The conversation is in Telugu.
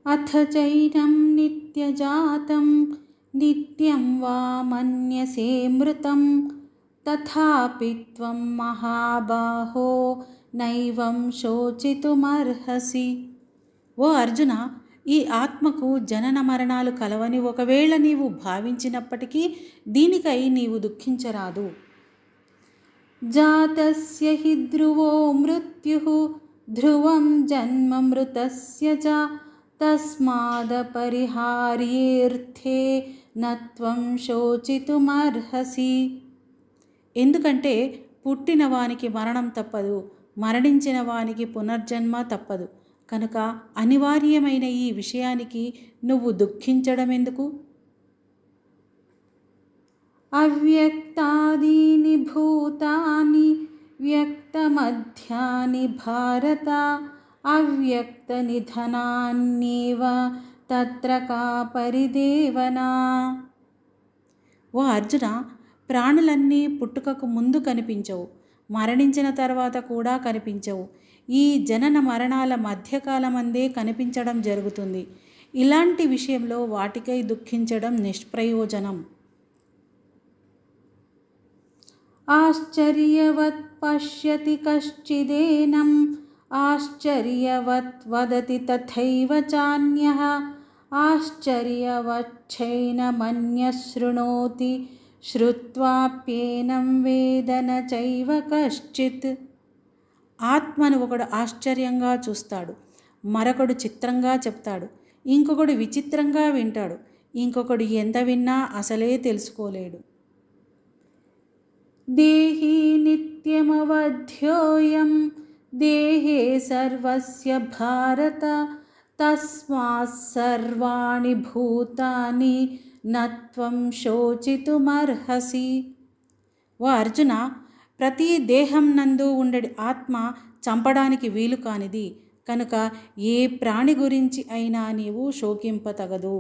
అథ చైనం నిత్యజాతం నిత్యం వా మన్యసే మృతం తథాపి త్వం మహాబాహో నైవం శోచితుమర్హసి. ఓ అర్జున, ఈ ఆత్మకు జనన మరణాలు కలవని ఒకవేళ నీవు భావించినప్పటికీ దీనికై నీవు దుఃఖించరాదు. జాతస్య హి ధ్రువో మృత్యుః ధ్రువం జన్మ మృతస్య చ తస్మాదపరిహార్యేర్థే నత్వం శోచితుమర్హసి. ఎందుకంటే పుట్టిన వానికి మరణం తప్పదు, మరణించిన వానికి పునర్జన్మ తప్పదు. కనుక అనివార్యమైన ఈ విషయానికి నువ్వు దుఃఖించడం ఎందుకు? అవ్యక్తాదీని భూతాని వ్యక్తమధ్యాని భారత అవ్యక్త నిధనాన్యేవ తత్ర కా పరిదేవనా. ఓ అర్జున, ప్రాణులన్నీ పుట్టుకకు ముందు కనిపించవు, మరణించిన తర్వాత కూడా కనిపించవు. ఈ జనన మరణాల మధ్యకాలమందే కనిపించడం జరుగుతుంది. ఇలాంటి విషయంలో వాటికై దుఃఖించడం నిష్ప్రయోజనం. ఆశ్చర్యవత్ పశ్యతి కశ్చిదేనం ఆశ్చర్యవత్ వదతి తథైవ చాన్యః ఆశ్చర్యవచ్చైనమన్యః శృణోతి శ్రుత్వాప్యేనం వేద న చైవ కశ్చిత్. ఆత్మను ఒకడు ఆశ్చర్యంగా చూస్తాడు, మరొకడు చిత్రంగా చెప్తాడు, ఇంకొకడు విచిత్రంగా వింటాడు, ఇంకొకడు ఎంత విన్నా అసలే తెలుసుకోలేడు. దేహి నిత్యమవధ్యోయం దేహే సర్వస్య భారత తస్మాత్ సర్వాణి భూతాని నత్వం శోచితుమర్హసి. ఓ అర్జున, ప్రతి దేహం నందు ఉండడి ఆత్మ చంపడానికి వీలు కానిది. కనుక ఏ ప్రాణి గురించి అయినా నీవు శోకింపతగదు.